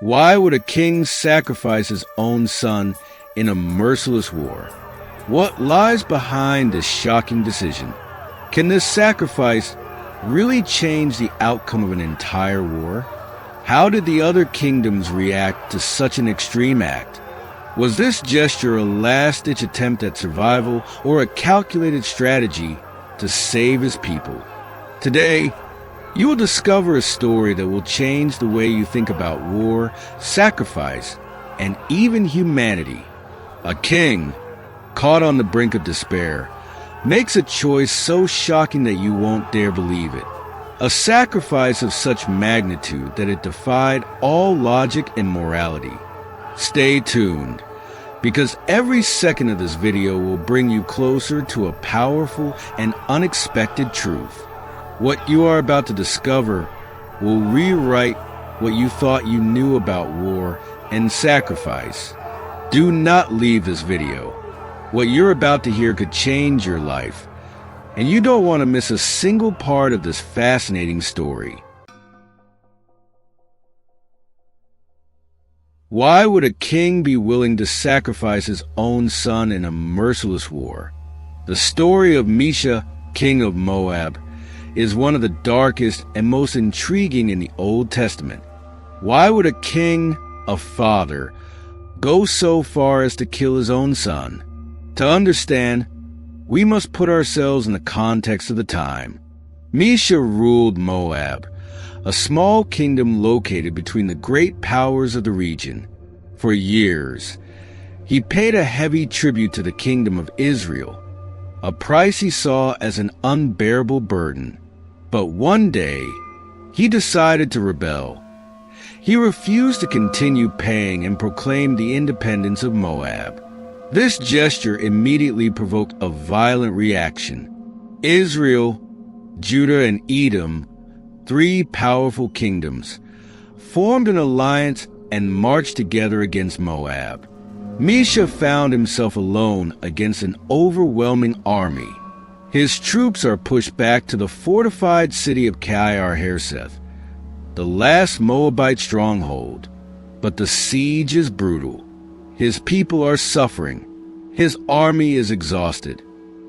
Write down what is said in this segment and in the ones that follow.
Why would a king sacrifice his own son in a merciless war? What lies behind this shocking decision? Can this sacrifice really change the outcome of an entire war? How did the other kingdoms react to such an extreme act? Was this gesture a last-ditch attempt at survival or a calculated strategy to save his people? Today, you will discover a story that will change the way you think about war, sacrifice, and even humanity. A king, caught on the brink of despair, makes a choice so shocking that you won't dare believe it. A sacrifice of such magnitude that it defied all logic and morality. Stay tuned, because every second of this video will bring you closer to a powerful and unexpected truth. What you are about to discover will rewrite what you thought you knew about war and sacrifice. Do not leave this video. What you're about to hear could change your life, and you don't want to miss a single part of this fascinating story. Why would a king be willing to sacrifice his own son in a merciless war? The story of Mesha, king of Moab, is one of the darkest and most intriguing in the Old Testament. Why would a king, a father, go so far as to kill his own son? To understand, we must put ourselves in the context of the time. Mesha ruled Moab, a small kingdom located between the great powers of the region. For years, he paid a heavy tribute to the kingdom of Israel, a price he saw as an unbearable burden. But one day, he decided to rebel. He refused to continue paying and proclaimed the independence of Moab. This gesture immediately provoked a violent reaction. Israel, Judah, and Edom, three powerful kingdoms, formed an alliance and marched together against Moab. Mesha found himself alone against an overwhelming army. His troops are pushed back to the fortified city of Kir-Hareseth, the last Moabite stronghold. But the siege is brutal. His people are suffering. His army is exhausted.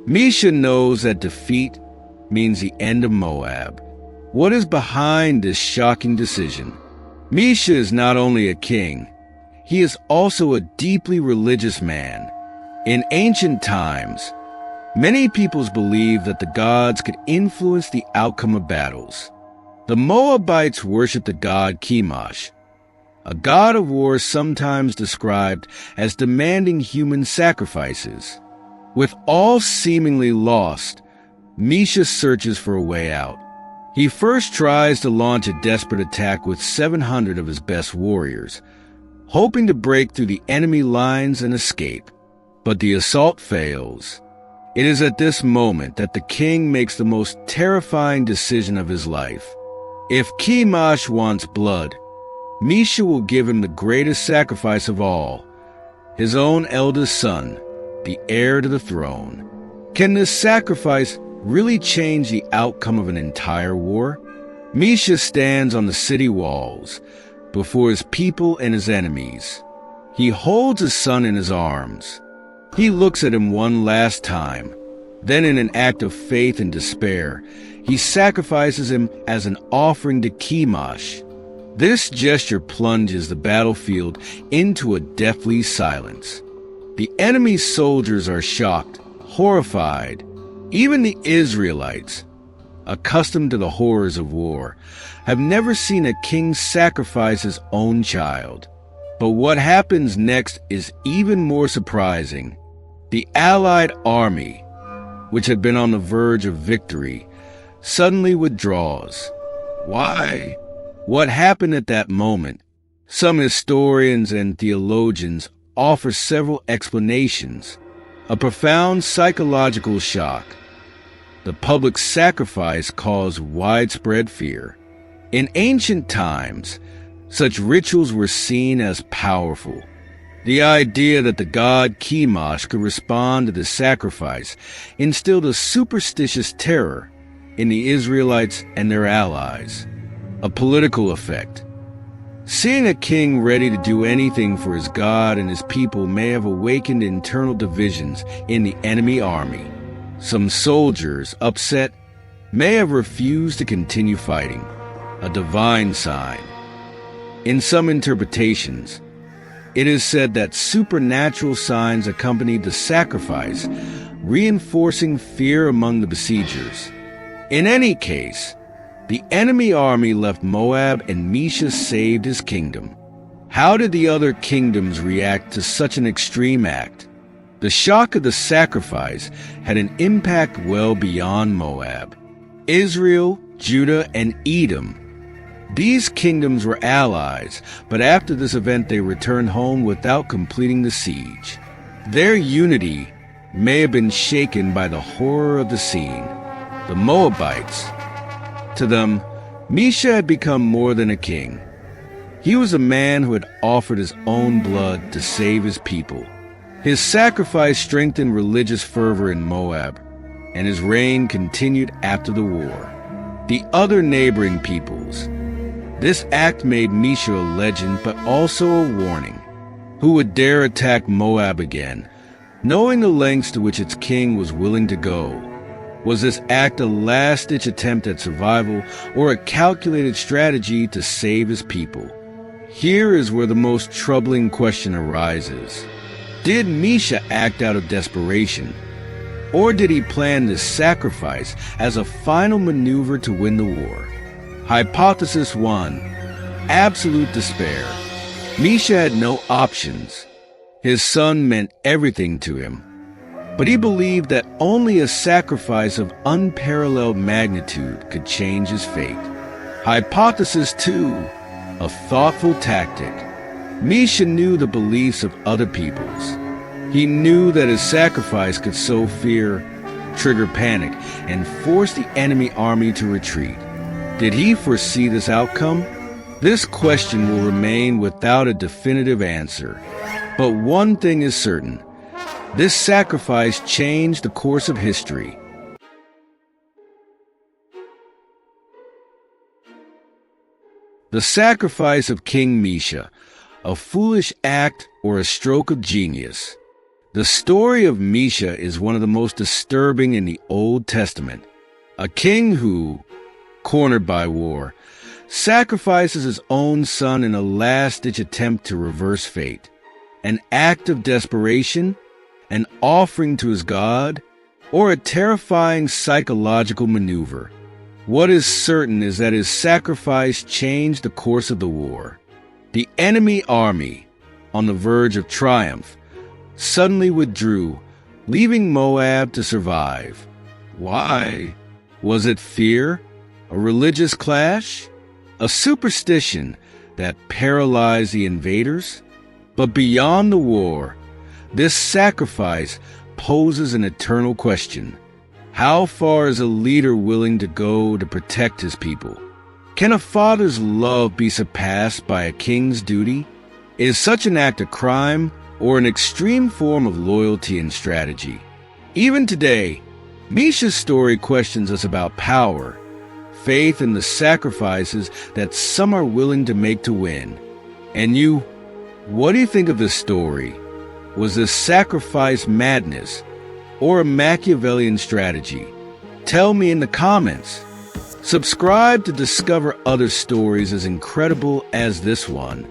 Mesha knows that defeat means the end of Moab. What is behind this shocking decision? Mesha is not only a king, he is also a deeply religious man. In ancient times, many peoples believed that the gods could influence the outcome of battles. The Moabites worshipped the god Chemosh, a god of war sometimes described as demanding human sacrifices. With all seemingly lost, Mesha searches for a way out. He first tries to launch a desperate attack with 700 of his best warriors, hoping to break through the enemy lines and escape. But the assault fails. It is at this moment that the king makes the most terrifying decision of his life. If Chemosh wants blood, Mesha will give him the greatest sacrifice of all, his own eldest son, the heir to the throne. Can this sacrifice really change the outcome of an entire war? Mesha stands on the city walls before his people and his enemies. He holds his son in his arms. He looks at him one last time. Then, in an act of faith and despair, he sacrifices him as an offering to Chemosh. This gesture plunges the battlefield into a deathly silence. The enemy's soldiers are shocked, horrified. Even the Israelites, accustomed to the horrors of war, have never seen a king sacrifice his own child. But what happens next is even more surprising. The allied army, which had been on the verge of victory, suddenly withdraws. Why? What happened at that moment? Some historians and theologians offer several explanations. A profound psychological shock. The public sacrifice caused widespread fear. In ancient times, such rituals were seen as powerful. The idea that the god Chemosh could respond to the sacrifice instilled a superstitious terror in the Israelites and their allies. A political effect. Seeing a king ready to do anything for his god and his people may have awakened internal divisions in the enemy army. Some soldiers, upset, may have refused to continue fighting, a divine sign. In some interpretations, it is said that supernatural signs accompanied the sacrifice, reinforcing fear among the besiegers. In any case, the enemy army left Moab and Mesha saved his kingdom. How did the other kingdoms react to such an extreme act? The shock of the sacrifice had an impact well beyond Moab. Israel, Judah, and Edom. These kingdoms were allies, but after this event they returned home without completing the siege. Their unity may have been shaken by the horror of the scene. The Moabites. To them, Mesha had become more than a king. He was a man who had offered his own blood to save his people. His sacrifice strengthened religious fervor in Moab, and his reign continued after the war. The other neighboring peoples. This act made Mesha a legend, but also a warning. Who would dare attack Moab again, knowing the lengths to which its king was willing to go? Was this act a last-ditch attempt at survival or a calculated strategy to save his people? Here is where the most troubling question arises. Did Mesha act out of desperation? Or did he plan this sacrifice as a final maneuver to win the war? Hypothesis 1. Absolute despair. Mesha had no options. His son meant everything to him. But he believed that only a sacrifice of unparalleled magnitude could change his fate. Hypothesis 2. A thoughtful tactic. Mesha knew the beliefs of other peoples. He knew that his sacrifice could sow fear, trigger panic, and force the enemy army to retreat. Did he foresee this outcome? This question will remain without a definitive answer. But one thing is certain. This sacrifice changed the course of history. The sacrifice of King Mesha, a foolish act or a stroke of genius. The story of Mesha is one of the most disturbing in the Old Testament. A king who, cornered by war, sacrifices his own son in a last-ditch attempt to reverse fate. An act of desperation, an offering to his God, or a terrifying psychological maneuver. What is certain is that his sacrifice changed the course of the war. The enemy army, on the verge of triumph, suddenly withdrew, leaving Moab to survive. Why? Was it fear? A religious clash? A superstition that paralyzed the invaders? But beyond the war, this sacrifice poses an eternal question. How far is a leader willing to go to protect his people? Can a father's love be surpassed by a king's duty? Is such an act a crime or an extreme form of loyalty and strategy? Even today, Mesha's story questions us about power, faith, and the sacrifices that some are willing to make to win. And you, what do you think of this story? Was this sacrifice madness or a Machiavellian strategy? Tell me in the comments. Subscribe to discover other stories as incredible as this one.